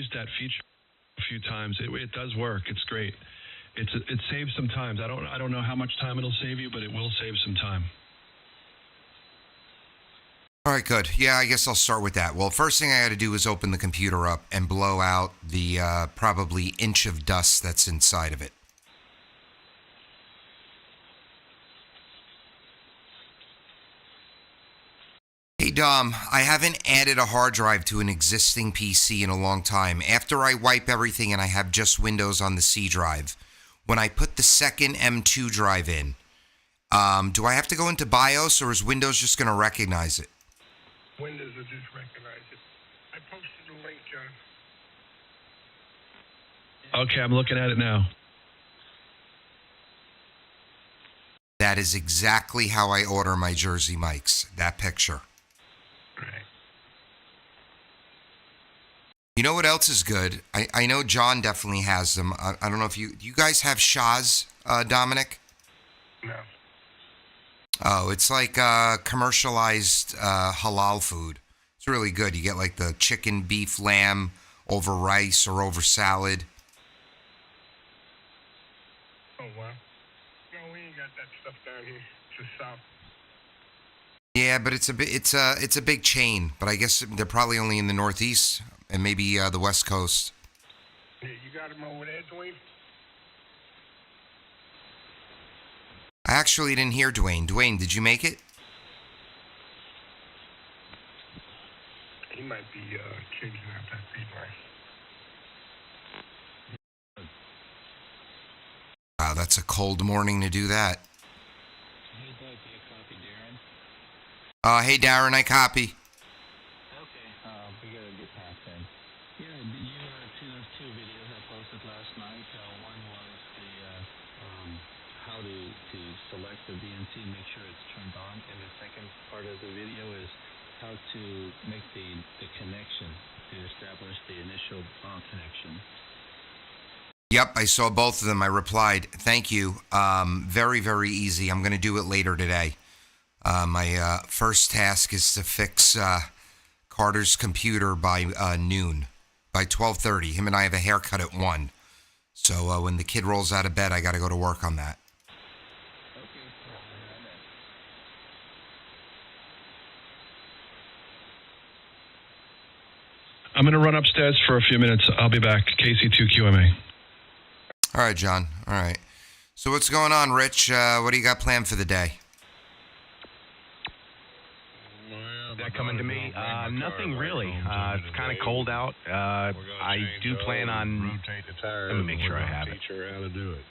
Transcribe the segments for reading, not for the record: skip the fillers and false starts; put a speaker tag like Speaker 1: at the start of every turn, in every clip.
Speaker 1: used that feature a few times. It does work. It's great. It saves some time. I don't know how much time it'll save you, but it will save some time.
Speaker 2: All right, good. Yeah, I guess I'll start with that. Well, first thing I got to do is open the computer up and blow out the probably inch of dust that's inside of it. Hey, Dom, I haven't added a hard drive to an existing PC in a long time. After I wipe everything and I have just Windows on the C drive, when I put the second M2 drive in, do I have to go into BIOS or is Windows just going to recognize it?
Speaker 3: Windows will just recognize it. I posted the link, John.
Speaker 1: Okay, I'm looking at it now.
Speaker 2: That is exactly how I order my Jersey mics, that picture.
Speaker 3: Right.
Speaker 2: You know what else is good? I know John definitely has them. I don't know if you guys have Shahs, Dominic?
Speaker 3: No.
Speaker 2: Oh, it's like commercialized halal food. It's really good. You get like the chicken, beef, lamb over rice or over salad.
Speaker 3: Oh, wow. No, we ain't got that stuff down here. Just south.
Speaker 2: Yeah, but it's a big chain. But I guess they're probably only in the Northeast and maybe the West Coast.
Speaker 3: Yeah, you got them over there, Dwayne?
Speaker 2: I actually didn't hear Dwayne. Dwayne, did you make it?
Speaker 3: He might be changing out that feed line.
Speaker 2: Wow, that's a cold morning to do that.
Speaker 4: Hey, Doug, do you copy Darren?
Speaker 2: Hey, Darren, I copy.
Speaker 4: Okay. We gotta get past that. Yeah, you seen those two videos I posted last night? One was the how to select the DNC, make sure it's turned on, and the second part of the video is how to make the connection to establish the initial connection.
Speaker 2: Yep, I saw both of them. I replied, thank you. Very, very easy. I'm going to do it later today. My first task is to fix Carter's computer by noon, by 12:30. Him and I have a haircut at 1. So when the kid rolls out of bed, I got to go to work on that.
Speaker 1: I'm going to run upstairs for a few minutes. I'll be back. KC2QMA.
Speaker 2: All right, John. All right. So what's going on, Rich? What do you got planned for the day?
Speaker 5: That coming to me? Nothing really. It's kind of cold out. I do plan on. Let me make sure I have it.
Speaker 3: Teach her how to do it.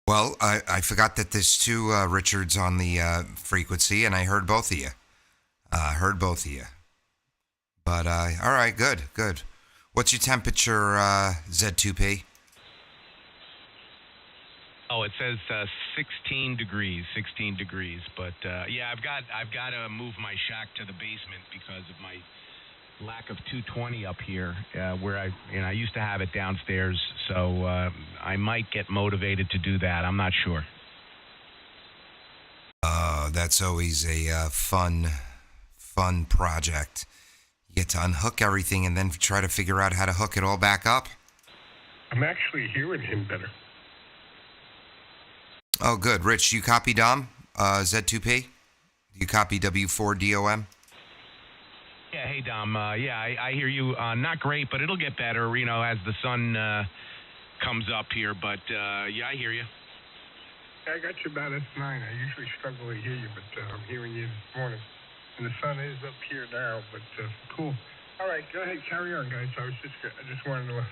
Speaker 2: Well, I forgot that there's two Richards on the frequency, and I heard both of you. But, all right, good. What's your temperature, Z2P?
Speaker 5: Oh, it says 16 degrees. But yeah, I've got to move my shack to the basement because of my lack of 220 up here, where I used to have it downstairs. So I might get motivated to do that. I'm not sure.
Speaker 2: That's always a fun project. You get to unhook everything and then try to figure out how to hook it all back up.
Speaker 3: I'm actually hearing him better.
Speaker 2: Oh, good. Rich, you copy Dom? Z2P? You copy W4DOM?
Speaker 5: Yeah, hey, Dom. I hear you. Not great, but it'll get better, as the sun comes up here. But, yeah, I hear you.
Speaker 3: I got you about S9. I usually struggle to hear you, but I'm hearing you this morning. And the sun is up here now, but cool. All right, go ahead. Carry on, guys. I just wanted to let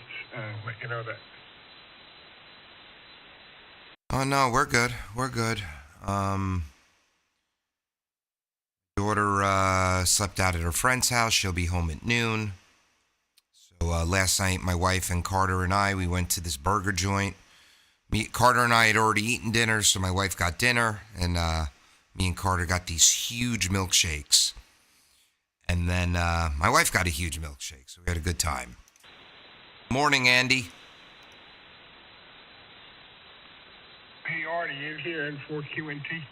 Speaker 3: you know that.
Speaker 2: Oh, no, we're good. Daughter slept out at her friend's house. She'll be home at noon. So last night, my wife and Carter and I, we went to this burger joint. Carter and I had already eaten dinner, so my wife got dinner, and me and Carter got these huge milkshakes. And then my wife got a huge milkshake, so we had a good time. Morning, Andy.
Speaker 3: Hey, Artie, you here N4QNT?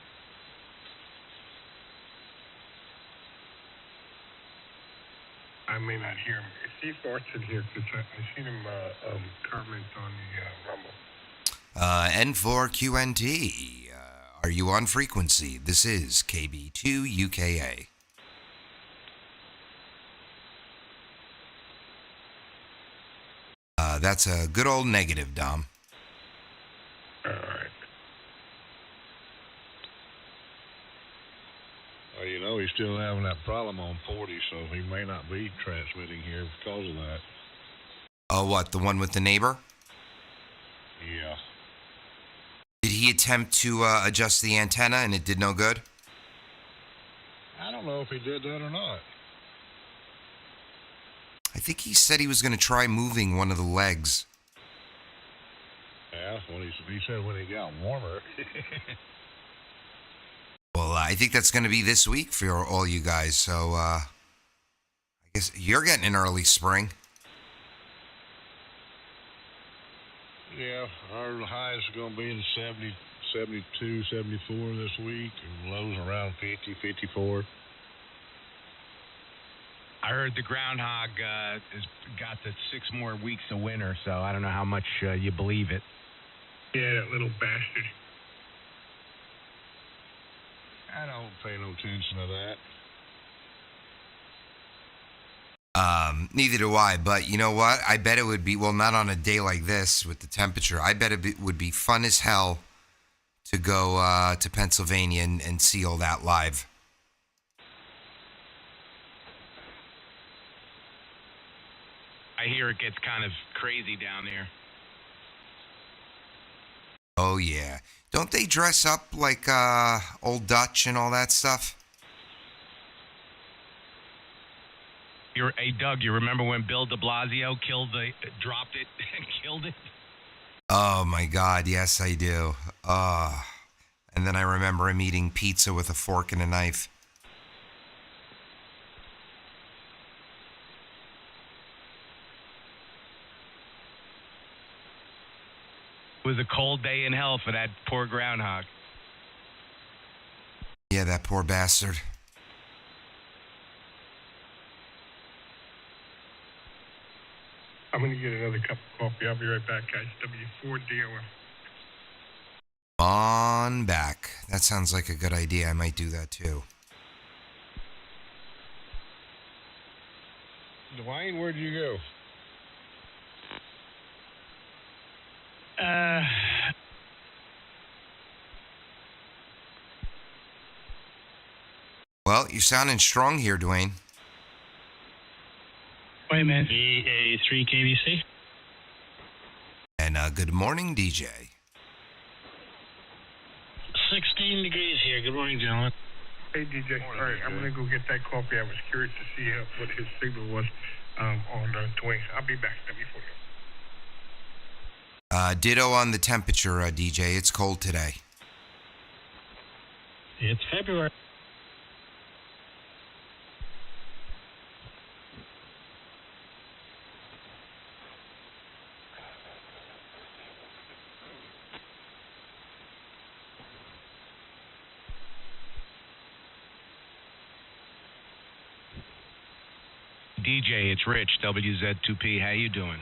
Speaker 3: I may not hear him. See if Art's in here, because I seen him comment on the Rumble.
Speaker 2: N4QNT. Are you on frequency? This is KB2UKA. That's a good old negative, Dom.
Speaker 3: All right.
Speaker 6: Well, you know, he's still having that problem on 40, so he may not be transmitting here because of that.
Speaker 2: Oh, what? The one with the neighbor?
Speaker 6: Yeah.
Speaker 2: Did he attempt to adjust the antenna and it did no good?
Speaker 6: I don't know if he did that or not.
Speaker 2: I think he said he was going to try moving one of the legs.
Speaker 6: Yeah, well, he said when he got warmer.
Speaker 2: Well, I think that's going to be this week for all you guys. So I guess you're getting an early spring.
Speaker 6: Yeah, our highs are going to be in 70, 72, 74 this week, and lows around 50, 54.
Speaker 5: I heard the groundhog has got the 6 more weeks of winter, so I don't know how much you believe it.
Speaker 3: Yeah, that little bastard.
Speaker 6: I don't pay no attention to that.
Speaker 2: Neither do I, but you know what? I bet it would be, well, not on a day like this with the temperature. I bet it would be fun as hell to go to Pennsylvania and see all that live.
Speaker 5: I hear it gets kind of crazy down there.
Speaker 2: Oh, yeah. Don't they dress up like Old Dutch and all that stuff?
Speaker 5: Hey, Doug, you remember when Bill de Blasio dropped it and killed it?
Speaker 2: Oh, my God. Yes, I do. And then I remember him eating pizza with a fork and a knife.
Speaker 5: It was a cold day in hell for that poor groundhog.
Speaker 2: Yeah, that poor bastard.
Speaker 3: I'm going to get another cup of coffee. I'll be right back, guys. W4DOM.
Speaker 2: On back. That sounds like a good idea. I might do that too.
Speaker 6: Dwayne, where'd you go?
Speaker 2: Well, you're sounding strong here, Dwayne.
Speaker 4: Wait a minute. VA3 KBC.
Speaker 2: And good morning, DJ.
Speaker 4: 16 degrees here. Good morning, gentlemen.
Speaker 3: Hey, DJ. All right, I'm going to go get that coffee. I was curious to see what his signal was on Dwayne. I'll be back. W4DOM.
Speaker 2: Ditto on the temperature, DJ. It's cold today.
Speaker 4: It's February.
Speaker 5: DJ, it's Rich, WZ2P. How you doing?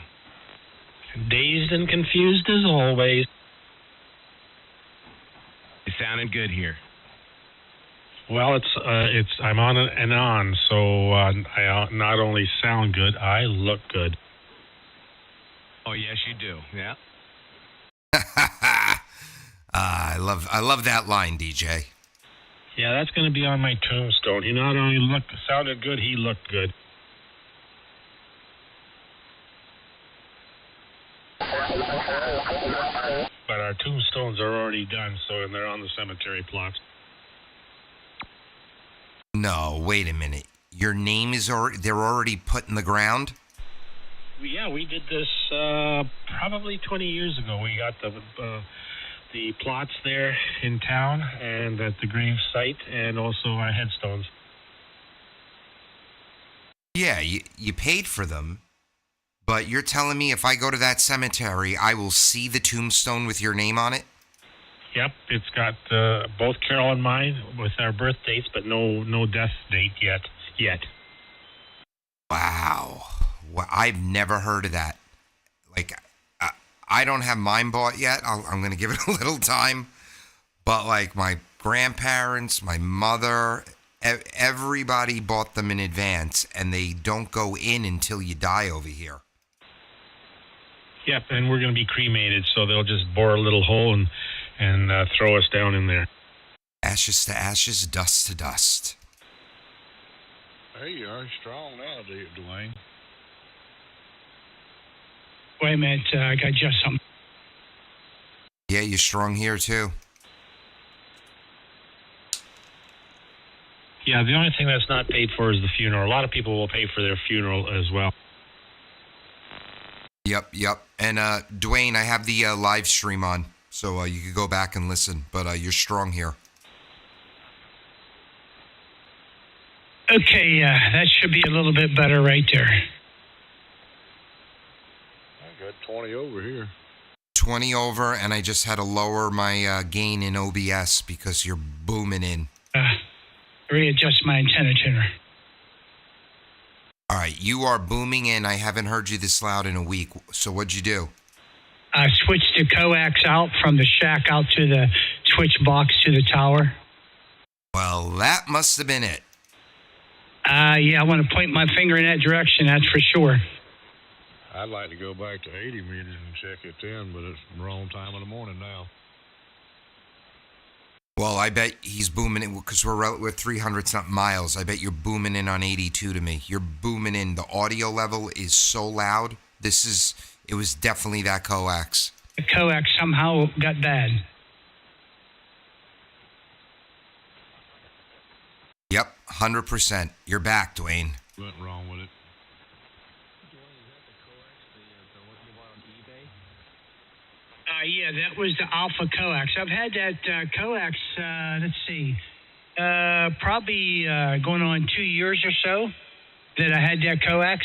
Speaker 4: Dazed and confused as always.
Speaker 5: You sounding good here.
Speaker 7: Well, I'm on and on, so I not only sound good, I look good.
Speaker 5: Oh, yes, you do. Yeah.
Speaker 2: I love that line, DJ.
Speaker 7: Yeah, that's going to be on my tombstone. He not only sounded good, he looked good. But our tombstones are already done, so they're on the cemetery plots.
Speaker 2: No, wait a minute. Your name is they're already put in the ground?
Speaker 7: Yeah, we did this probably 20 years ago. We got the plots there in town and at the grave site, and also our headstones.
Speaker 2: Yeah, you paid for them, but you're telling me if I go to that cemetery, I will see the tombstone with your name on it?
Speaker 7: Yep, it's got both Carol and mine with our birth dates, but no death date yet.
Speaker 2: Wow. Well, I've never heard of that. Like, I don't have mine bought yet. I'm going to give it a little time. But, like, my grandparents, my mother, everybody bought them in advance, and they don't go in until you die over here.
Speaker 7: Yep, and we're going to be cremated, so they'll just bore a little hole and throw us down in there.
Speaker 2: Ashes to ashes, dust to dust.
Speaker 6: Hey, you are strong now, Dwayne.
Speaker 8: Wait a minute, I got just something.
Speaker 2: Yeah, you're strong here, too.
Speaker 7: Yeah, the only thing that's not paid for is the funeral. A lot of people will pay for their funeral as well.
Speaker 2: Yep. And, Dwayne, I have the live stream on, so you could go back and listen. But you're strong here.
Speaker 8: Okay, that should be a little bit better right there.
Speaker 6: I got 20 over here.
Speaker 2: 20 over, and I just had to lower my gain in OBS because you're booming in.
Speaker 8: Readjust my antenna tuner.
Speaker 2: All right, you are booming in. I haven't heard you this loud in a week. So what'd you do?
Speaker 8: I switched the coax out from the shack out to the switch box to the tower.
Speaker 2: Well, that must have been it.
Speaker 8: Yeah, I want to point my finger in that direction, that's for sure.
Speaker 6: I'd like to go back to 80 meters and check it then, but it's the wrong time of the morning now.
Speaker 2: Well, I bet he's booming in because we're 300-something miles. I bet you're booming in on 82 to me. You're booming in. The audio level is so loud. It was definitely that coax.
Speaker 8: The coax somehow got bad.
Speaker 2: Yep, 100%. You're back, Dwayne.
Speaker 6: Went wrong with it.
Speaker 8: Yeah, that was the Alpha coax. I've had that coax, let's see, probably going on 2 years or so that I had that coax.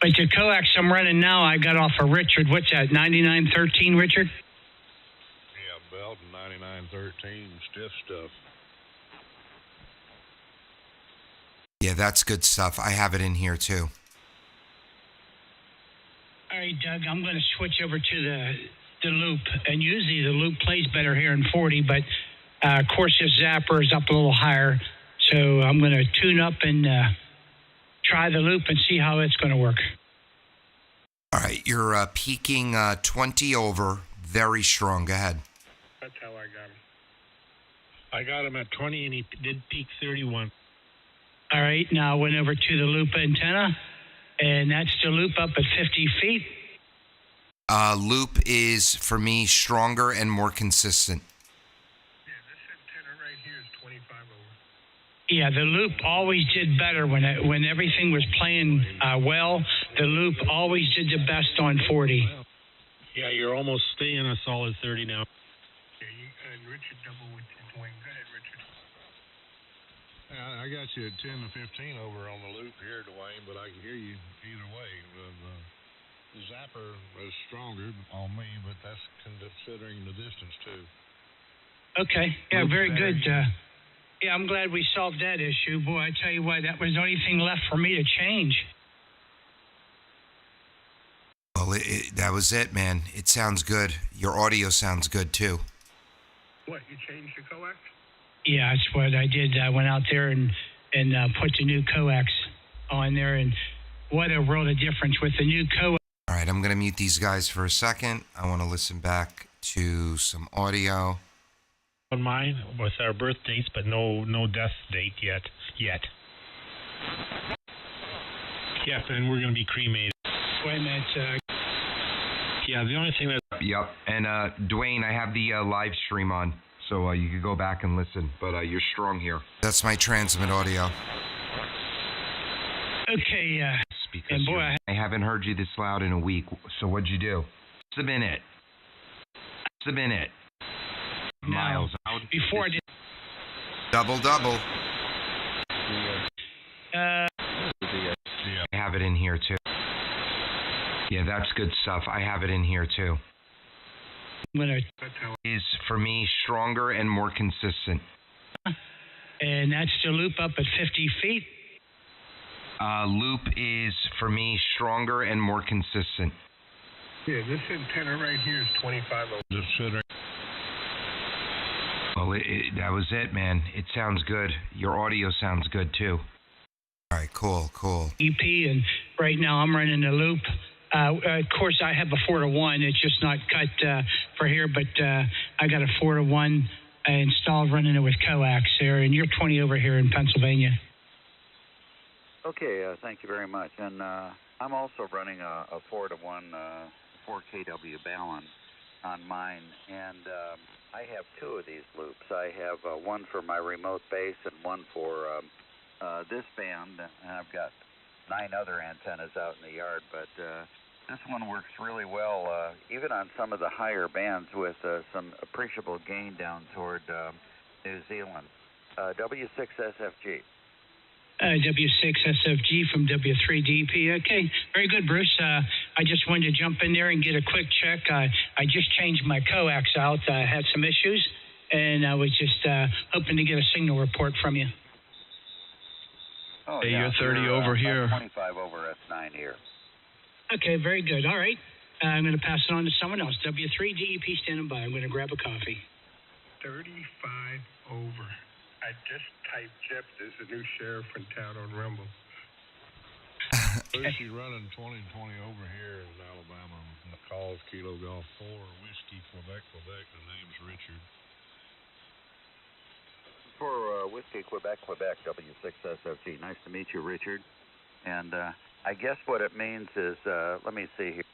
Speaker 8: But the coax I'm running now, I got off of Richard. What's that, 9913, Richard?
Speaker 6: Yeah, Belton 9913, stiff stuff.
Speaker 2: Yeah, that's good stuff. I have it in here, too.
Speaker 8: All right, Doug, I'm going to switch over to the loop. And usually the loop plays better here in 40, but of course this zapper is up a little higher. So I'm going to tune up and try the loop and see how it's going to work.
Speaker 2: All right, you're peaking 20 over, very strong. Go ahead.
Speaker 3: That's how I got him.
Speaker 7: I got him at 20, and he did peak 31.
Speaker 8: All right, now I went over to the loop antenna, and that's the loop up at 50 feet.
Speaker 2: Loop is, for me, stronger and more consistent.
Speaker 3: Yeah, this antenna right here is 25 over.
Speaker 8: Yeah, the loop always did better when everything was playing well. The loop always did the best on 40.
Speaker 7: Yeah, you're almost staying a solid 30 now.
Speaker 3: Yeah, and Richard double with Dwayne. Go ahead, Richard.
Speaker 6: I got you at 10 to 15 over on the loop here, Dwayne, but I can hear you either way. The zapper is stronger on me, but that's considering the distance, too.
Speaker 8: Okay, yeah, very good. Yeah, I'm glad we solved that issue. Boy, I tell you what, that was the only thing left for me to change.
Speaker 2: Well, that was it, man. It sounds good. Your audio sounds good, too.
Speaker 3: What, you changed the coax?
Speaker 8: Yeah, that's what I did. I went out there and put the new coax on there, and what a world of difference with the new coax.
Speaker 2: All right, I'm going to mute these guys for a second. I want to listen back to some audio.
Speaker 7: On mine with our birth dates, but no death date yet. Yep, and we're going to be cremated.
Speaker 8: Wait a minute.
Speaker 7: Yeah, the only thing that...
Speaker 2: Yep, and Dwayne, I have the live stream on, so you could go back and listen, but you're strong here. That's my transmit audio.
Speaker 8: Okay,
Speaker 2: Because
Speaker 8: and boy,
Speaker 2: I haven't heard you this loud in a week, so what'd you do? Submit it. Miles out.
Speaker 8: Before I did...
Speaker 2: Double.
Speaker 8: Uh,
Speaker 2: I have it in here, too. Yeah, that's good stuff. I have it in here too.
Speaker 8: I'm going to,
Speaker 3: That's how
Speaker 2: Is for me stronger and more consistent.
Speaker 8: and that's the loop up at 50 feet.
Speaker 2: Loop is for me stronger and more consistent.
Speaker 3: Yeah, this antenna right here is 25 over.
Speaker 6: Just sit there.
Speaker 2: Well, that was it, man. It sounds good. Your audio sounds good too. All right, cool.
Speaker 8: EP, and right now I'm running the loop. Of course, I have a 4-to-1. It's just not cut for here, but I got a 4-to-1 installed running it with coax there, and you're 20 over here in Pennsylvania.
Speaker 9: Okay, thank you very much. And I'm also running a 4-to-1 4 kW balun on mine, and I have two of these loops. I have one for my remote base and one for this band, and I've got 9 other antennas out in the yard, but this one works really well, even on some of the higher bands with some appreciable gain down toward New Zealand. W6SFG.
Speaker 8: W6SFG from W3DP. Okay, very good, Bruce. I just wanted to jump in there and get a quick check. I just changed my coax out. I had some issues, and I was just hoping to get a signal report from you.
Speaker 9: Oh,
Speaker 1: Hey,
Speaker 9: yeah,
Speaker 1: you're 30 over here.
Speaker 9: 25 over S9 here.
Speaker 8: Okay, very good. All right. I'm going to pass it on to someone else. W3DEP standing by. I'm going to grab a coffee.
Speaker 3: 35 over. I just typed Jeff as the new sheriff in town on Rumble.
Speaker 6: Lucy running 20 over here in Alabama. Calls Kilo Golf 4, Whiskey, Quebec. The name's Richard.
Speaker 9: For Whiskey, Quebec, W6SFG. Nice to meet you, Richard. And I guess what it means is, let me see here.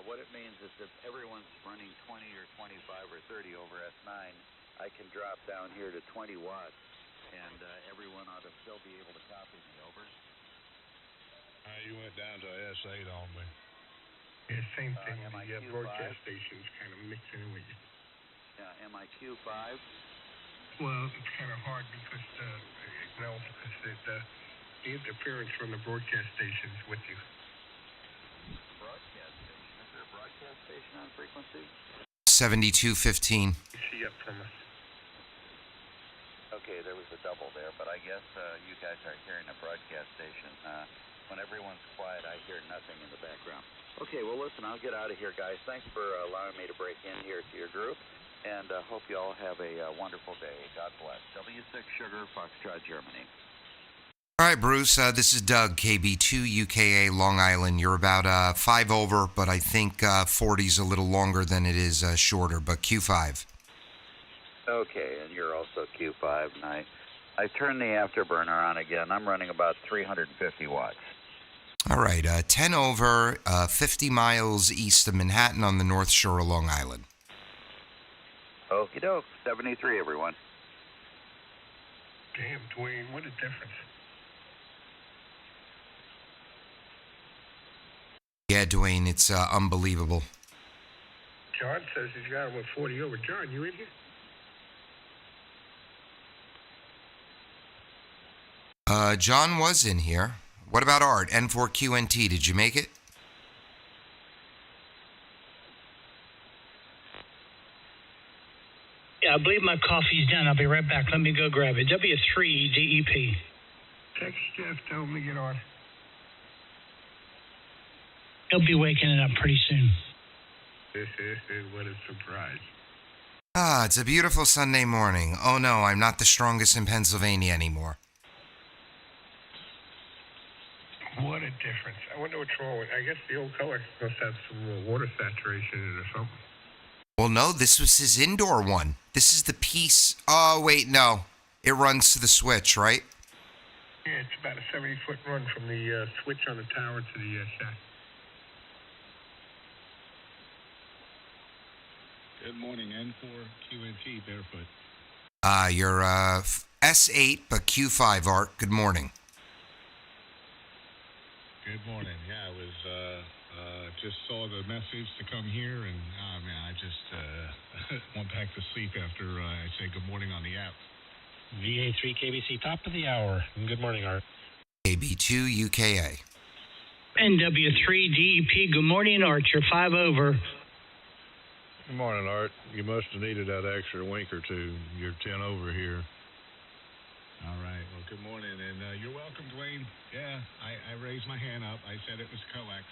Speaker 9: What it means is if everyone's running 20 or 25 or 30 over S9, I can drop down here to 20 watts, and everyone ought to still be able to copy me, over.
Speaker 6: You went down to S8 on me.
Speaker 3: Yeah, same thing. The
Speaker 9: MIQ5.
Speaker 3: broadcast stations kind of mixing in with you.
Speaker 9: Yeah, MIQ5.
Speaker 3: Well, it's kind of hard because, the interference from the broadcast stations with you.
Speaker 9: Broadcast station. Is there a broadcast station on frequency?
Speaker 2: 7215.
Speaker 3: You see up from us.
Speaker 9: Okay, there was a double there, but I guess you guys are hearing a broadcast station. When everyone's quiet, I hear nothing in the background. Okay, well, listen, I'll get out of here, guys. Thanks for allowing me to break in here to your group, and hope you all have a wonderful day. God bless. W6 Sugar, Foxtrot, Germany.
Speaker 2: All right, Bruce, this is Doug, KB2 UKA, Long Island. You're about 5 over, but I think 40's a little longer than it is shorter, but Q5.
Speaker 9: Okay, and you're also Q5, and I turned the afterburner on again. I'm running about 350 watts.
Speaker 2: All right, 10 over, 50 miles east of Manhattan on the North Shore of Long Island.
Speaker 9: Okie doke, 73, everyone.
Speaker 3: Damn, Dwayne, what a difference.
Speaker 2: Yeah, Dwayne, it's unbelievable.
Speaker 3: John says he's got him with 40 over. John, you in here?
Speaker 2: John was in here. What about Art? N4QNT, did you make it?
Speaker 8: Yeah, I believe my coffee's done. I'll be right back. Let me go grab it. W3DEP.
Speaker 3: Text Jeff, tell him to get on.
Speaker 8: He'll be waking it up pretty soon.
Speaker 3: What a surprise.
Speaker 2: Ah, it's a beautiful Sunday morning. Oh no, I'm not the strongest in Pennsylvania anymore.
Speaker 3: What a difference. I wonder what's wrong with I guess the old color must have some water saturation in it or something.
Speaker 2: Well, no, this was his indoor one. This is the piece. Oh, wait, no. It runs to the switch, right?
Speaker 3: Yeah, it's about a 70-foot run from the switch on the tower to the shack.
Speaker 6: Good morning, N4QNT, Barefoot.
Speaker 2: You're S8, but Q5, Art. Good morning.
Speaker 6: Good morning. Yeah, I was just saw the message to come here, and man, I just went back to sleep after I said good morning on the app.
Speaker 7: VA3 KBC, top of the hour. Good morning, Art.
Speaker 2: KB2 UKA.
Speaker 8: NW3 DEP, good morning, Art. You're 5 over.
Speaker 6: Good morning, Art. You must have needed that extra wink or two. You're 10 over here.
Speaker 5: All right. Well, good morning, and you're welcome, Dwayne. Yeah, I raised my hand up. I said it was coax.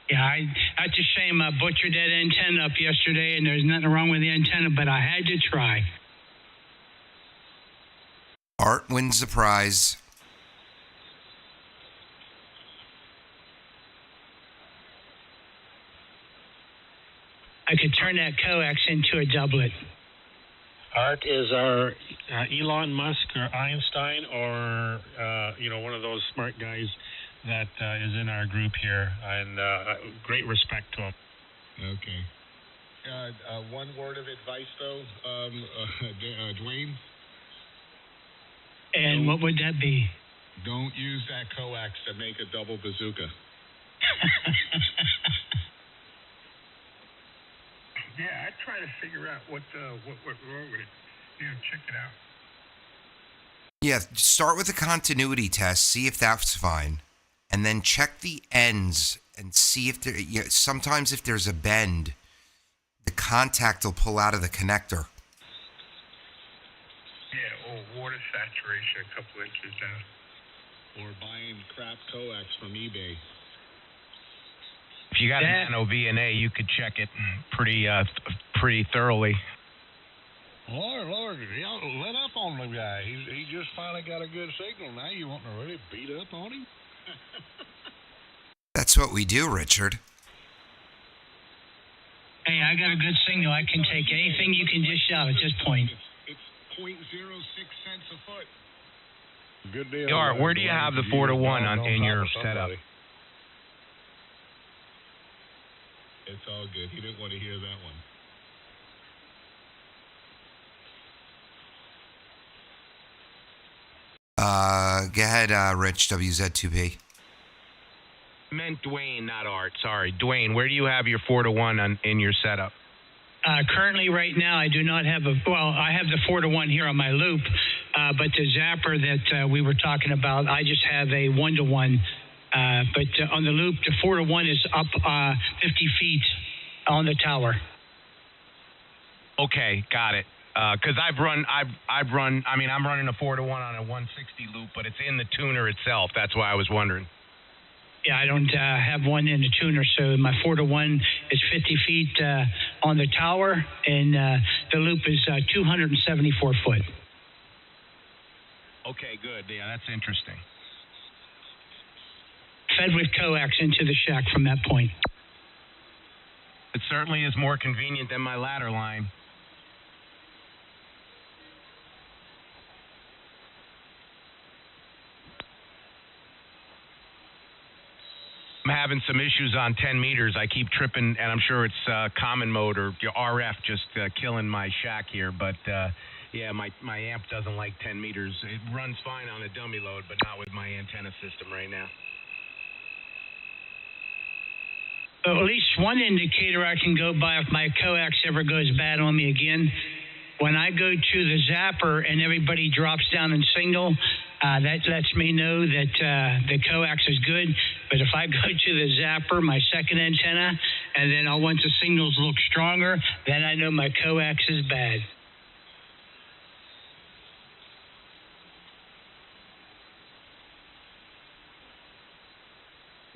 Speaker 8: Yeah, that's a shame. I butchered that antenna up yesterday, and there's nothing wrong with the antenna, but I had to try.
Speaker 2: Art wins the prize.
Speaker 8: I could turn that coax into a doublet.
Speaker 7: Art is our Elon Musk or Einstein or, one of those smart guys that is in our group here, and great respect to him.
Speaker 5: Okay. One word of advice, though, Dwayne?
Speaker 8: And what would that be?
Speaker 5: Don't use that coax to make a double bazooka.
Speaker 3: Yeah, I try to figure out what's wrong with it. Check it out.
Speaker 2: Yeah, start with a continuity test, see if that's fine, and then check the ends and see if there. Sometimes if there's a bend, the contact will pull out of the connector.
Speaker 3: Yeah, or water saturation a couple inches down.
Speaker 5: Or buying crap coax from eBay. If you got a nano VNA, you could check it pretty thoroughly.
Speaker 6: Lord, y'all let up on the guy. He just finally got a good signal. Now you want to really beat up on him?
Speaker 2: That's what we do, Richard.
Speaker 8: Hey, I got a good signal. I can take anything you can dish out at this point.
Speaker 5: It's 0.06 cents a foot.
Speaker 6: Good deal.
Speaker 5: Art, where do you have the 4-to-1 in your setup? It's all good. He didn't want to hear that one.
Speaker 2: Go ahead, Rich, WZ2P.
Speaker 5: I meant Dwayne, not Art. Sorry. Dwayne, where do you have your 4-to-1 in your setup?
Speaker 8: Currently, right now, I do not have I have the 4-to-1 here on my loop, but the zapper that we were talking about, I just have a 1-to-1. But on the loop, the 4-to-1 is up 50 feet on the tower.
Speaker 5: Okay, got it. Because I'm running a 4-to-1 on a 160 loop, but it's in the tuner itself. That's why I was wondering.
Speaker 8: Yeah, I don't have one in the tuner, so my 4-to-1 is 50 feet on the tower, and the loop is 274 foot.
Speaker 5: Okay, good. Yeah, that's interesting.
Speaker 8: Fed with coax into the shack from that point.
Speaker 5: It certainly is more convenient than my ladder line. I'm having some issues on 10 meters. I keep tripping, and I'm sure it's common mode or RF just killing my shack here. But, yeah, my amp doesn't like 10 meters. It runs fine on a dummy load, but not with my antenna system right now.
Speaker 8: So at least one indicator I can go by if my coax ever goes bad on me again. When I go to the zapper and everybody drops down in signal, that lets me know that the coax is good. But if I go to the zapper, my second antenna, and then I want the signals to look stronger, then I know my coax is bad.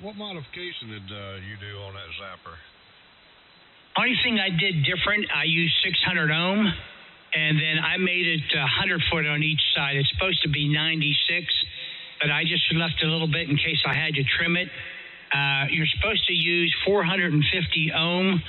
Speaker 6: What modification did you do on that zapper?
Speaker 8: Only thing I did different, I used 600 ohm, and then I made it 100 foot on each side. It's supposed to be 96, but I just left a little bit in case I had to trim it. You're supposed to use 450 ohm,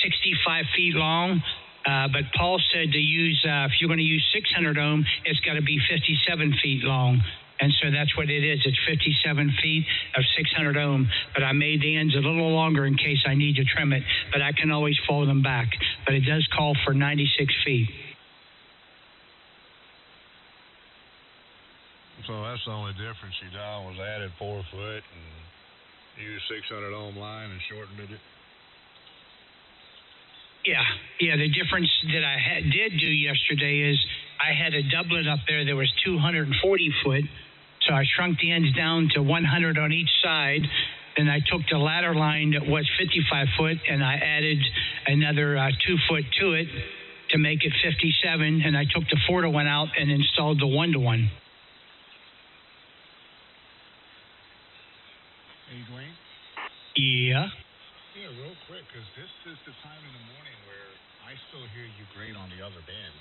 Speaker 8: 65 feet long, but Paul said to use, if you're going to use 600 ohm, it's got to be 57 feet long. And so that's what it is. It's 57 feet of 600 ohm. But I made the ends a little longer in case I need to trim it. But I can always fold them back. But it does call for 96 feet.
Speaker 6: So that's the only difference you done was added 4 foot and used 600 ohm line and shortened it.
Speaker 8: Yeah. The difference that I did do yesterday is I had a doublet up there that was 240 foot. So I shrunk the ends down to 100 on each side, Then I took the ladder line that was 55 foot and I added another 2 foot to it to make it 57. And I took the 4-to-1 out and installed the 1-to-1.
Speaker 6: Hey, Dwayne?
Speaker 8: Yeah.
Speaker 6: Yeah, real quick, because this is the time in the morning where I still hear you great on the other band.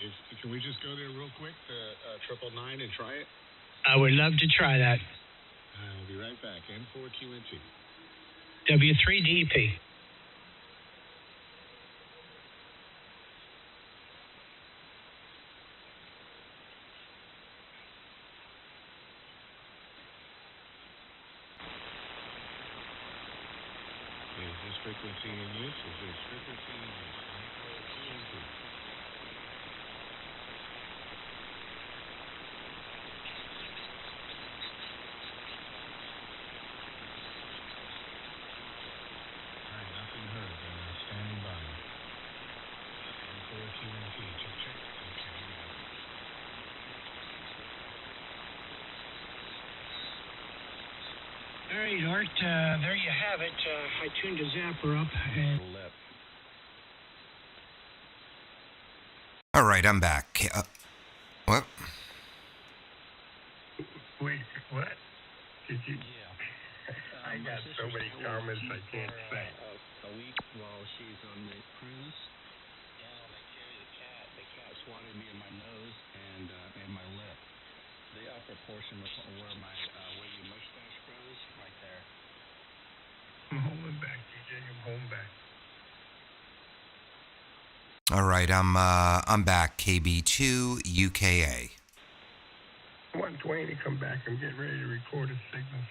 Speaker 6: If can we just go there real quick to 999 and try it?
Speaker 8: I would love to try that.
Speaker 6: I'll be right back. N4QNT.
Speaker 8: W3DP.
Speaker 6: Is this frequency in use? Is this frequency in use? N4QNT. All right, nothing heard. Standing by. N4QNT. Check. Okay, yeah.
Speaker 8: All right, Art, there you have it. I tuned the zapper up and
Speaker 2: All right, I'm back. What?
Speaker 3: Wait, what? Did you?
Speaker 4: Yeah.
Speaker 3: I got so many comments I can't say.
Speaker 4: A week while she's on the cruise, and I carry the cat. The cat swatted me in my nose and my lip. The upper portion of where where your mustache grows, right there.
Speaker 3: I'm holding back, DJ. I'm holding back.
Speaker 2: All right, I'm back. KB2 UKA.
Speaker 3: I want Dwayne to come back. I'm getting ready to record his signals.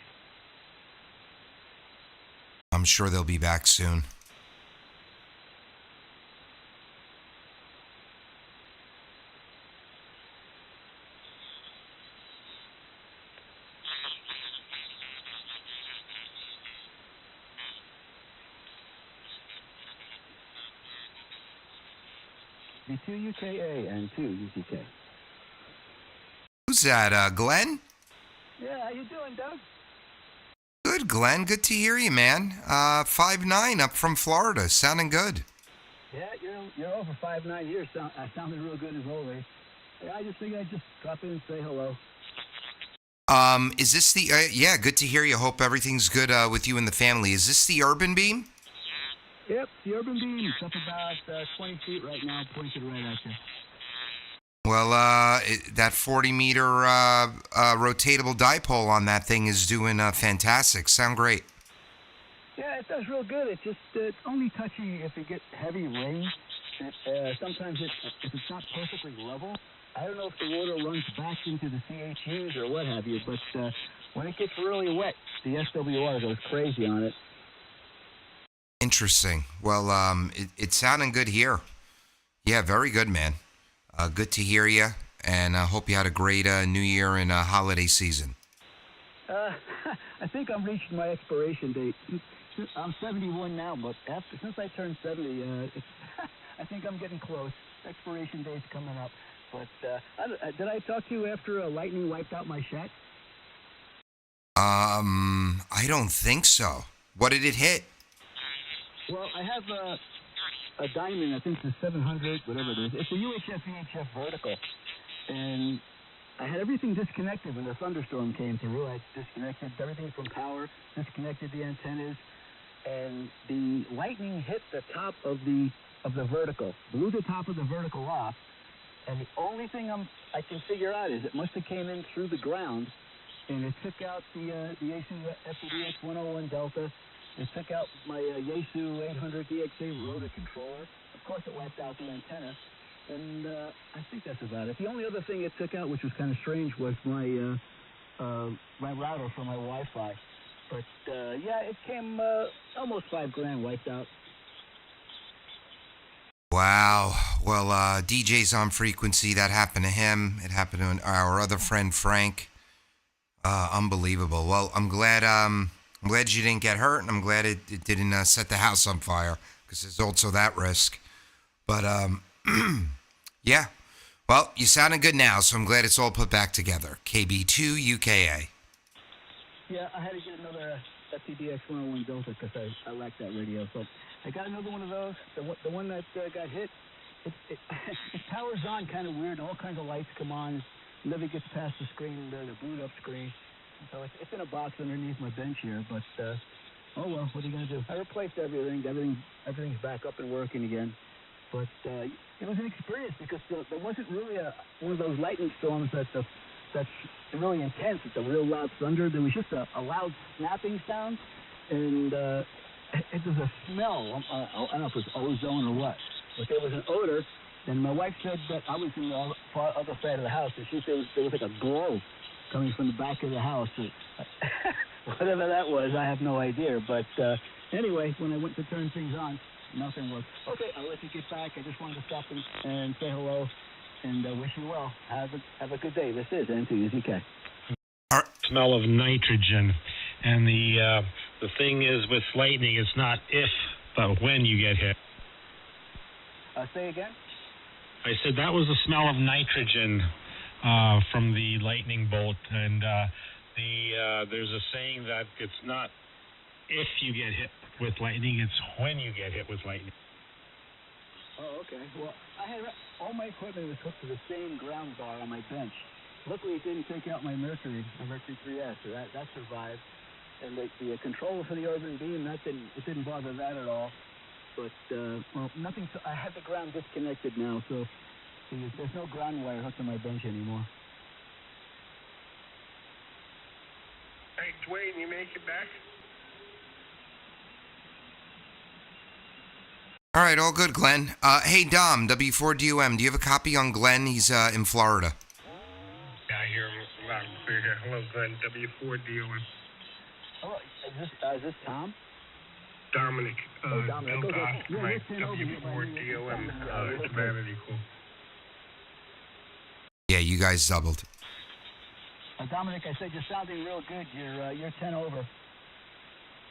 Speaker 2: I'm sure they'll be back soon.
Speaker 10: The 2 UKA and 2 UTK.
Speaker 2: Who's that, Glenn?
Speaker 10: Yeah, how you doing, Doug?
Speaker 2: Good, Glenn. Good to hear you, man. 5'9" up from Florida. Sounding good.
Speaker 10: Yeah, you're over 5'9". Years. Sounded real good as always. Yeah, I just figured I'd just drop in and say hello.
Speaker 2: Is this the, yeah, good to hear you. Hope everything's good, with you and the family. Is this the Urban Beam?
Speaker 10: Yep, the Urban Beam. It's up about 20 feet right now, pointed right at you.
Speaker 2: Well, that 40-meter rotatable dipole on that thing is doing fantastic. Sound great.
Speaker 10: Yeah, it does real good. It's only touchy if you get heavy rain. Sometimes if it's not perfectly level, I don't know if the water runs back into the CHUs or what have you, but when it gets really wet, the SWR goes crazy on it.
Speaker 2: Interesting. Well, it's sounding good here. Yeah, very good, man. Good to hear you, and I hope you had a great New Year and holiday season.
Speaker 10: I think I'm reaching my expiration date. I'm 71 now, but since I turned 70, I think I'm getting close. Expiration date's coming up. But did I talk to you after lightning wiped out my shack?
Speaker 2: I don't think so. What did it hit?
Speaker 10: Well, I have a diamond, I think it's a 700, whatever it is. It's a UHF VHF vertical. And I had everything disconnected when the thunderstorm came through. I disconnected everything from power, disconnected the antennas, and the lightning hit the top of the vertical, blew the top of the vertical off. And the only thing I can figure out is it must have came in through the ground, and it took out the Yaesu FPDX 101 Delta. It took out my Yaesu 800 DXA rotor controller. Of course, it wiped out the antenna. And I think that's about it. The only other thing it took out, which was kind of strange, was my router for my Wi-Fi. But, yeah, it came almost $5,000 wiped out.
Speaker 2: Wow. Well, DJ's on frequency. That happened to him. It happened to our other friend, Frank. Unbelievable. Well, I'm glad you didn't get hurt, and I'm glad it didn't set the house on fire, because there's also that risk. But, yeah. Well, you sounded good now, so I'm glad it's all put back together. KB2 UKA.
Speaker 10: Yeah, I had to get FTDX 101 Delta because I like that radio. So I got another one of those. The one that got hit, it powers on kind of weird. All kinds of lights come on. Never gets past the screen, the boot up screen. So it's in a box underneath my bench here. But oh well, what are you gonna do? I replaced everything. Everything's back up and working again. But it was an experience because there wasn't really one of those lightning storms that's really intense. It's a real loud thunder. There was just a loud snapping sound, and it was a smell. I don't know if it was ozone or what, but there was an odor. And my wife said that I was in the far other side of the house, and she said there was like a glow coming from the back of the house. Whatever that was, I have no idea. But anyway, when I went to turn things on, nothing worked. Okay, I'll let you get back. I just wanted to stop and say hello and wish you well. Have a good day. This is N2UZK.
Speaker 7: Smell of nitrogen. And the thing is with lightning, it's not if, but when you get hit.
Speaker 10: Say again?
Speaker 7: I said that was the smell of nitrogen from the lightning bolt. And there's a saying that it's not if you get hit with lightning, it's when you get hit with lightning.
Speaker 10: Oh, okay. Well, all my equipment was hooked to the same ground bar on my bench. Luckily, it didn't take out my Mercury 3S, so that survived. And the controller for the Urban Beam, it didn't bother that at all. But well, nothing. I have the ground disconnected now, so there's no ground wire hooked to my bench anymore.
Speaker 3: Hey, Dwayne, you make it back?
Speaker 2: All right, all good, Glenn. Hey, Dom, W4DOM, do you have a copy on Glenn? He's in Florida.
Speaker 3: Yeah, I hear him loud and clear here. Hello, Glenn, W4DOM.
Speaker 10: Hello, is this Tom?
Speaker 3: Dominic,
Speaker 10: Dominic.
Speaker 3: Delta
Speaker 10: Okay.
Speaker 3: Oscar Mike, W4DOM, it's Vanity Cool.
Speaker 2: Yeah, you guys doubled.
Speaker 10: Dominic, I said you're sounding real good. You're 10 over.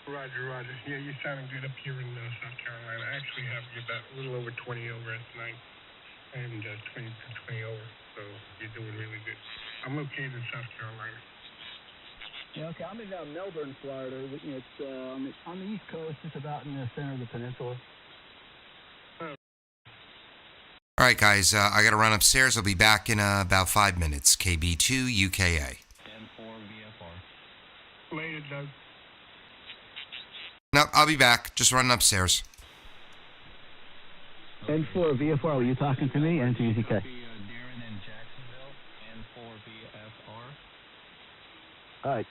Speaker 3: Roger. Yeah, you're sounding good up here in South Carolina. I actually have you about a little over 20 over at night and 20 over. So you're doing really good. I'm located in South Carolina.
Speaker 10: Yeah, okay. I'm in Melbourne, Florida. It's on the East Coast. It's about in the center of the peninsula.
Speaker 2: All right, guys, I got to run upstairs. I'll be back in about 5 minutes. KB2 UKA.
Speaker 4: N4 VFR.
Speaker 3: Later, Doug.
Speaker 2: No, I'll be back. Just running upstairs.
Speaker 10: N4 VFR, were you talking to me? N2UZK.
Speaker 4: Darren in Jacksonville, N4 VFR.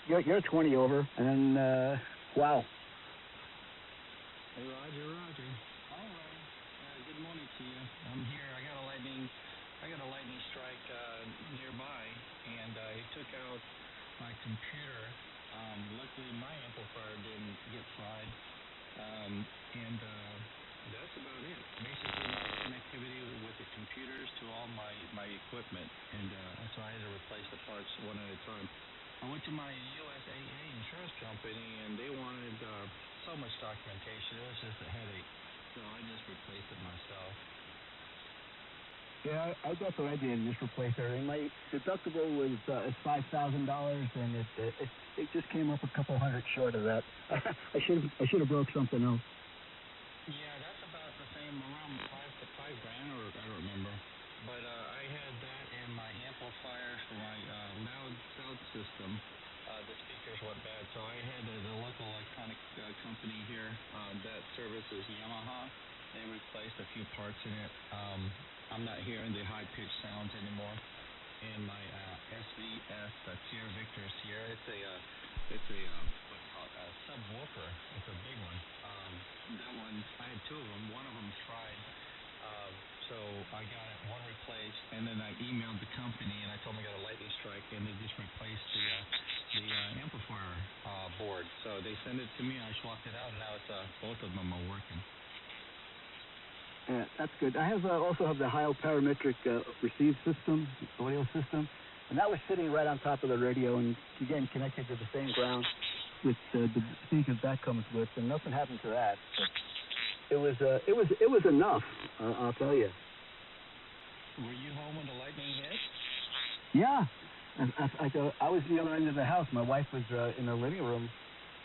Speaker 10: Yeah, you're 20 over, and then, wow.
Speaker 4: Hey, Roger. All right. Good morning to you. I'm here. I got a lightning strike nearby, and it took out my computer. Luckily, my amplifier didn't get fried, and that's about it. Basically, my connectivity with the computers to all my equipment, and so I had to replace the parts one at a time. I went to my USAA insurance company, and they wanted so much documentation. It was just a headache, so I just replaced it myself.
Speaker 10: Yeah, that's what I did. Just replace everything. My deductible was $5,000, and it just came up a couple hundred short of that. I should have broke something else.
Speaker 4: Yeah, that's about the same, around $5 grand, or I don't remember. But I had that and my amplifier for my loud sound system. The speakers went bad, so I had the local electronic company here that services Yamaha. They replaced a few parts in it. I'm not hearing the high-pitched sounds anymore. And my SVS Sierra Victor Sierra, it's a what's called a subwoofer. It's a big one. That one, I had two of them. One of them fried. So I got one replaced, and then I emailed the company, and I told them I got a lightning strike, and they just replaced the amplifier board. So they sent it to me, and I swapped it out, and now it's both of them are working.
Speaker 10: Yeah, that's good. I also have the Heil Parametric receive system, audio system, and that was sitting right on top of the radio, and again connected to the same ground with the speakers that comes with, and nothing happened to that. But it was enough. I'll tell you.
Speaker 4: Were you home when the lightning hit?
Speaker 10: Yeah, I was the other end of the house. My wife was in the living room,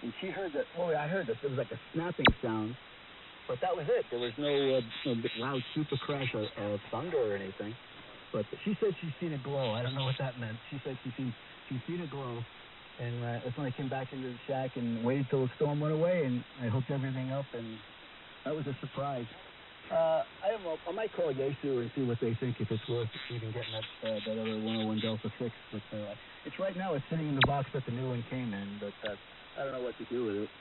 Speaker 10: and she heard that. Oh, I heard this. It was like a snapping sound, but that was it. There was no loud super crash or thunder or anything. But she said she's seen a glow. I don't know what that meant. She said she's seen a glow, and that's when I came back into the shack and waited till the storm went away, and I hooked everything up, and that was a surprise. I don't know. I might call Yaesu and see what they think, if it's worth even getting that other 101 Delta fixed. But it's right now. It's sitting in the box that the new one came in. But I don't know what to do with it.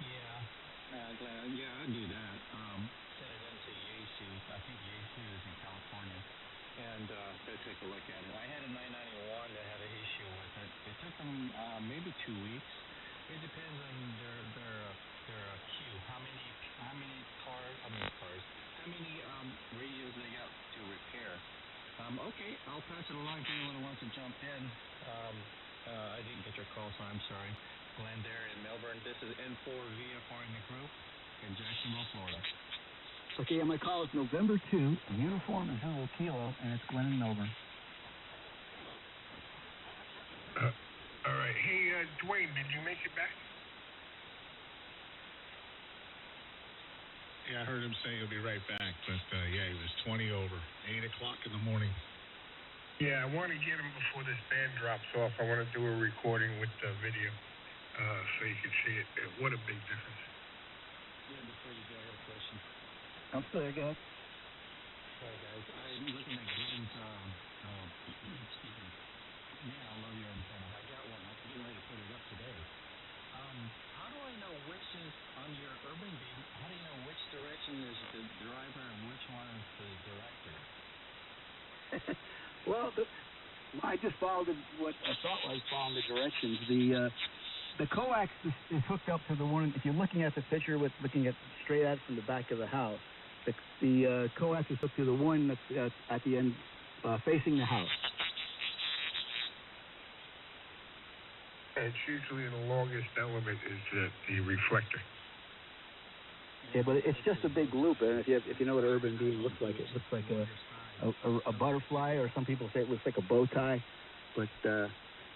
Speaker 4: Yeah, Glenn. Yeah, I'd do that. Send it in to Yaesu. I think Yaesu is in California, and they'll take a look at it. I had a 991 that had an issue with it. It took them maybe 2 weeks. It depends on their queue. How many radios they got to repair. Okay, I'll pass it along to anyone who wants to jump in. I didn't get your call, so I'm sorry. Glenn there in Melbourne. This is N4 VFR in the group in Jacksonville, Florida.
Speaker 10: Okay, and my call is November 2, uniform is Zulu Kilo, and it's Glenn in Melbourne.
Speaker 3: All right. Hey, Dwayne, did you make it back?
Speaker 6: Yeah, I heard him say he'll be right back, but yeah, he was 20 over, 8 o'clock in the morning.
Speaker 3: Yeah, I want to get him before this band drops off. I want to do a recording with the video so you can see it. What a big difference.
Speaker 4: Yeah, before you go, I have a question.
Speaker 10: I'm still here, guys.
Speaker 4: Sorry, guys. I'm looking at Glenn's, excuse me. Man, I love your antenna. I got one. I'm getting ready to put it up today. How do I know which is on your Urban Beam? How do you know which direction is the driver and which one is the director?
Speaker 10: Well, I just followed what I thought was following the directions. The coax is hooked up to the one. If you're looking at the picture looking at straight at from the back of the house, the coax is hooked to the one that's at the end facing the house.
Speaker 3: It's usually the longest element is the reflector.
Speaker 10: Yeah, but it's just a big loop, and if you know what an Urban Beam looks like, it looks like a butterfly, or some people say it looks like a bow tie. But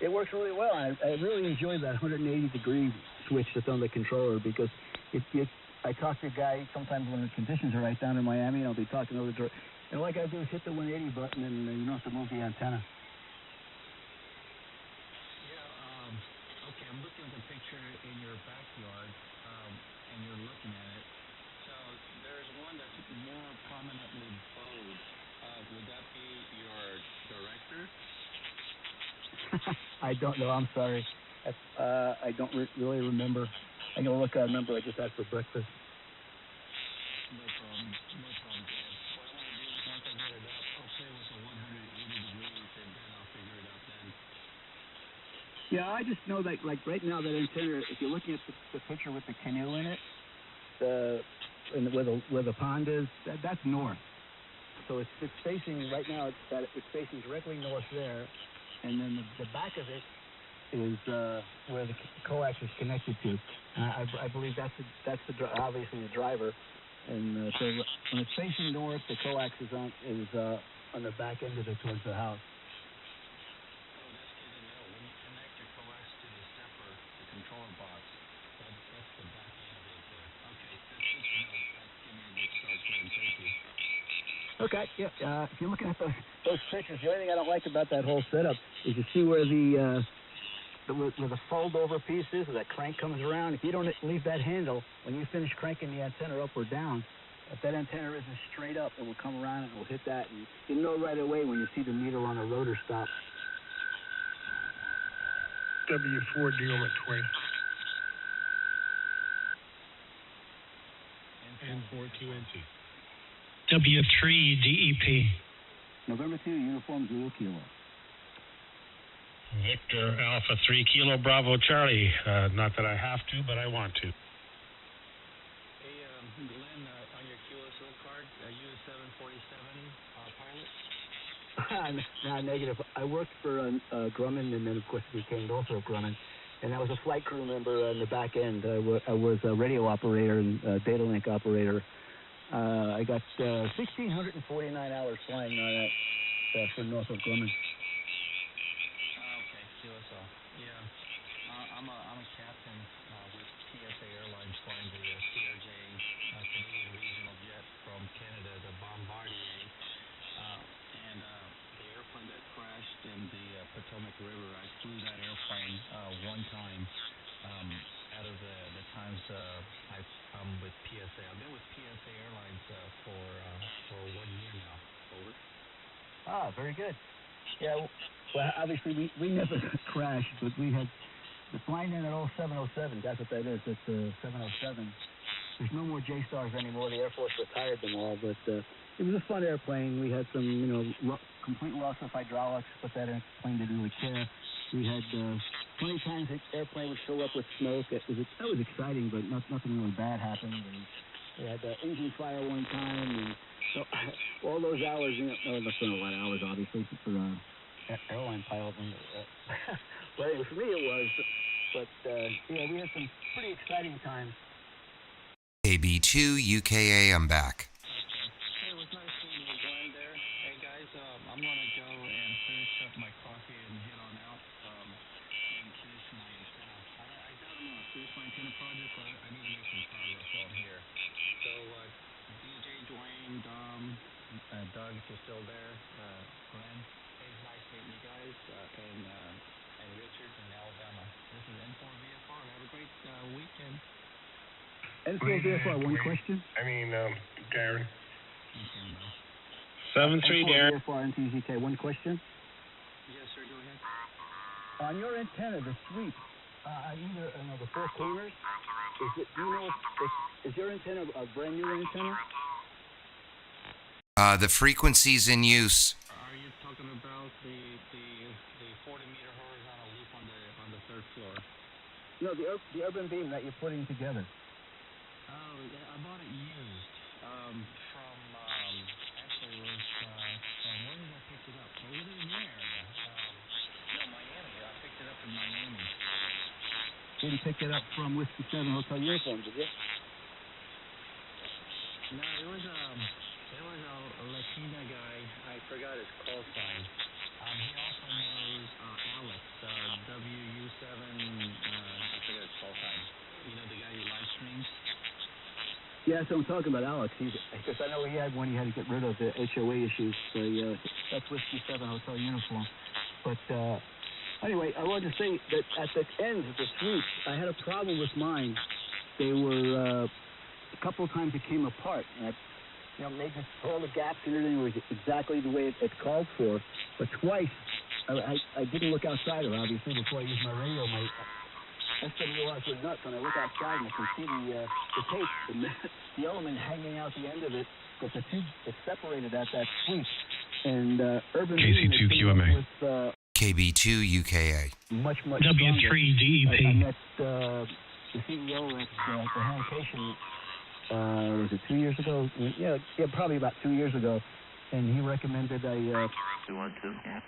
Speaker 10: it works really well. I really enjoy that 180-degree switch that's on the controller, because I talk to a guy sometimes when the conditions are right down in Miami, and I'll be talking over the door, and all I gotta do is hit the 180 button, and you don't have to move the antenna.
Speaker 4: Okay, I'm looking at the picture in your backyard, and you're looking at it. So there's one that's more prominently bowed. Would that be your director?
Speaker 10: I don't know. I'm sorry. I don't really remember. I'm gonna look. I remember I just had for breakfast.
Speaker 4: No problem. No problem, Dan. What I want to do is once I get it up, I'll play with the 180 degrees, and then I'll figure it out then.
Speaker 10: Yeah, I just know that, like right now, that antenna. If you're looking at the picture with the canoe in it, where the pond is, that's north. So it's facing right now. It's facing directly north there, and then the back of it is where the coax is connected to. I believe that's obviously the driver, and so when it's facing north, the coax is on the back end of it towards the house.
Speaker 4: Oh, that's good to know. When you connect your coax to the stepper, the controller box, that's the back end of it. Okay, that's good to know. That's giving me a good start, Glenn. Thank you.
Speaker 10: Okay, yeah. If you're looking at those pictures, the only thing I don't like about that whole setup is you see where where the fold-over piece is, where that crank comes around. If you don't leave that handle, when you finish cranking the antenna up or down, if that antenna isn't straight up, it will come around and it will hit that. And you know right away when you see the needle on the rotor stop.
Speaker 3: W4 deal with Dwayne.
Speaker 6: N4QNT.
Speaker 8: W3 DEP.
Speaker 10: November 2, uniform Zulu Kilo.
Speaker 7: Victor Alpha 3 Kilo Bravo Charlie. Not that I have to, but I want to.
Speaker 4: Hey, Glenn, on your QSO card, are you a 747 pilot?
Speaker 10: Nah, negative. I worked for Grumman, and then of course became also Grumman, and I was a flight crew member on the back end. I was a radio operator and data link operator. I got 1,649 hours flying on that for Northrop Grumman.
Speaker 4: Okay, QSO. Yeah. I'm a I'm with PSA. I've been with PSA Airlines for 1 year now. Over.
Speaker 10: Ah, very good. Yeah, well, obviously we never crashed, but we had the flying in at all 707. That's what that is. It's 707. There's no more J-Stars anymore. The Air Force retired them all, but it was a fun airplane. We had some, complete loss of hydraulics, but that airplane didn't really care. We had 20 times the airplane would fill up with smoke. That was exciting, but nothing really bad happened. And we had engine fire one time, and so all those hours, that's not a lot of hours, obviously, for an airline pilot. Well, anyway, for me it was, but we had some pretty exciting times.
Speaker 2: KB2 UKA, I'm back.
Speaker 4: Hey, it was nice seeing you going there. Hey guys, I'm gonna go and finish up my coffee and head on out and finish my antenna. I doubt I'm gonna finish my antenna project, but I need to make some progress on here. So DJ, Dwayne, Dom, Doug, if you're still there, Glenn, hey, it's nice meeting you guys, and Richard in Alabama. This is N4 VFR. Have a great weekend.
Speaker 10: N4 VFR, one question.
Speaker 3: Darren.
Speaker 7: 7-3, Darren.
Speaker 10: VFR NTZK, one question.
Speaker 4: Yes, sir, go ahead.
Speaker 10: On your antenna, the sweep, either the four corners, is your antenna a brand new antenna?
Speaker 2: The frequencies in use.
Speaker 4: Are you talking about the 40-meter horizontal loop on the third floor?
Speaker 10: No, the urban beam that you're putting together.
Speaker 4: Oh, I bought it used from actually it was from where did I pick it up? Over there in your area. No, Miami. I picked it up in Miami.
Speaker 10: Didn't pick it up from Whiskey 7 Hotel Uniform, did you?
Speaker 4: No, it was a Latina guy. I forgot his call sign. He also knows Alex, WU7. I forgot his call sign. You know the guy who live streams.
Speaker 10: Yeah, so I'm talking about Alex. Because I know he had one. He had to get rid of the HOA issues. So that's Whiskey 7 Hotel Uniform. But anyway, I wanted to say that at the ends of the sweeps, I had a problem with mine. They were a couple of times it came apart. And I made all the gaps and everything was exactly the way it called for. But twice, I didn't look outside of it, obviously, before I used my radio. My SWRs were nuts, and I look outside and I can see the tape, the element hanging out the end of it, but the tube is separated at that sweep. And Urban
Speaker 1: KC2 QMA.
Speaker 10: With,
Speaker 2: KB2 UKA.
Speaker 10: Much
Speaker 8: W3 DEP.
Speaker 10: I met the CEO at the Hancation, was it 2 years ago? Yeah, probably about 2 years ago. And he recommended I... You want to? Yeah.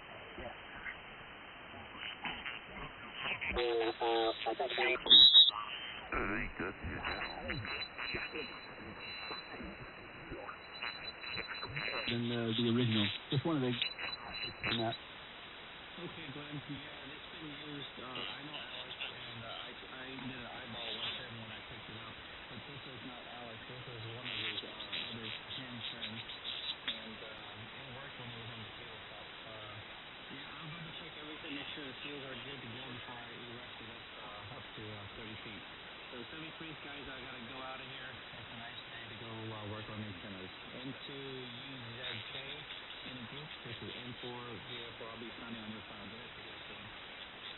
Speaker 9: Good.
Speaker 10: Than the original. Just one of the... Not.
Speaker 4: Okay, Glenn. Yeah, it's been used. I know Alex, and I did an eyeball with him when I picked it up. But this is not Alex. This is one of his other Ken friends. And it worked when he was on the tabletop. Yeah, I'm going to check everything, make sure the seals are good to go before I erect it up to 30 feet. So 73s, guys, I got to go out of here. It's a nice day to go work on antennas. N2UZK in a group. This is N4 VFR. I'll be signing on your phone.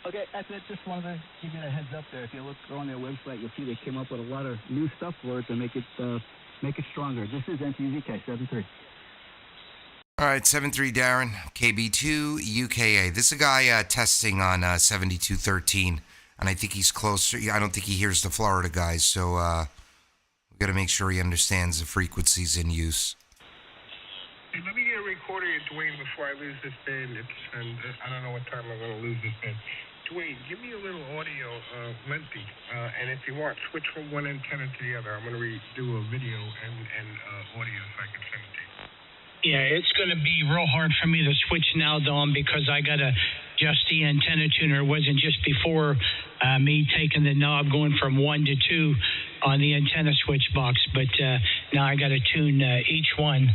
Speaker 10: Okay, that's it. Just wanted to give you a heads up there. If you look on their website, you'll see they came up with a lot of new stuff for it to make it stronger. This is NTZK 73.
Speaker 2: All right, 7-3 Darren, KB2 UKA. This is a guy testing on 7213, and I think he's closer. I don't think he hears the Florida guys, so we got to make sure he understands the frequencies in use.
Speaker 3: Hey, let me get a recorder here, Dwayne, before I lose this band. And I don't know what time I'm going to lose this band. Dwayne, give me a little audio, lengthy, and if you want, switch from one antenna to the other. I'm going to do a video and audio so I can send it to you.
Speaker 8: Yeah, it's going to be real hard for me to switch now, Dom, because I got to adjust the antenna tuner. It wasn't just before me taking the knob going from 1 to 2 on the antenna switch box, but now I got to tune each one.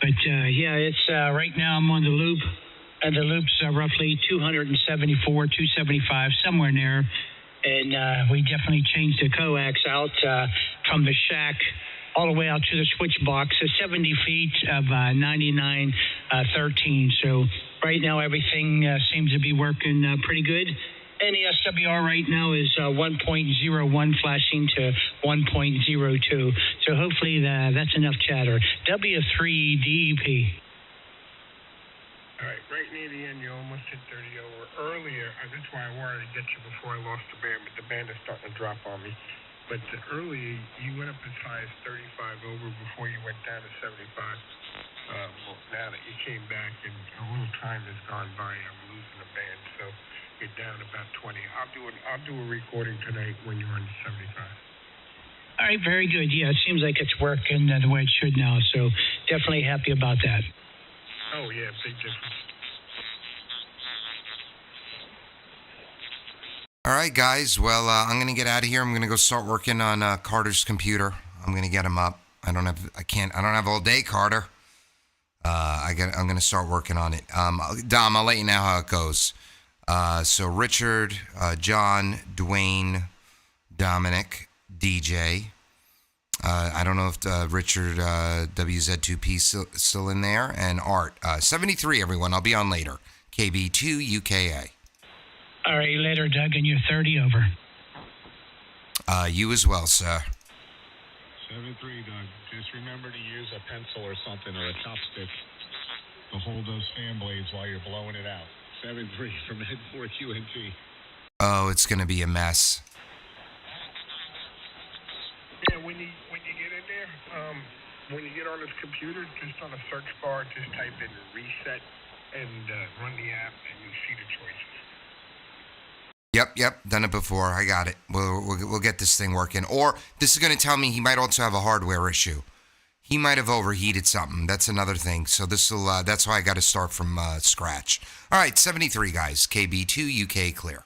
Speaker 8: But yeah, it's right now I'm on the loop. The loop's roughly 274, 275, somewhere in there. and we definitely changed the coax out from the shack all the way out to the switch box, 70 feet of 9913. So right now everything seems to be working pretty good. And the SWR right now is 1.01 flashing to 1.02. So hopefully that's enough chatter. W3DEP.
Speaker 3: All right, right near the end, you almost hit 30 over. Earlier, that's why I wanted to get you before I lost the band, but the band is starting to drop on me. But earlier, you went up as high as 35 over before you went down to 75. Well, now that you came back and a little time has gone by, I'm losing the band, so you're down about 20. I'll do a recording tonight when you're on 75.
Speaker 8: All right, very good. Yeah, it seems like it's working the way it should now, so definitely happy about that.
Speaker 3: Oh, yeah, big difference.
Speaker 2: All right, guys. Well, I'm going to get out of here. I'm going to go start working on Carter's computer. I'm going to get him up. I don't have all day, Carter. I'm going to start working on it. Dom, I'll let you know how it goes. So Richard, John, Dwayne, Dominic, DJ. I don't know if Richard WZ2P still in there, and Art. 73, everyone. I'll be on later. KB2UKA.
Speaker 8: All right, later, Doug, and you're 30 over.
Speaker 2: You as well, sir.
Speaker 6: 73, Doug. Just remember to use a pencil or something or a chopstick to hold those fan blades while you're blowing it out. 73 from Ed4 QNT.
Speaker 2: Oh, it's going to be a mess.
Speaker 3: Yeah, when you get in there, when you get on this computer, just on the search bar, just type in reset and run the app, and you'll see the choices.
Speaker 2: Yep, done it before. I got it. We'll get this thing working. Or this is going to tell me he might also have a hardware issue. He might have overheated something. That's another thing. So that's why I got to start from scratch. All right, 73 guys. KB2 UK clear.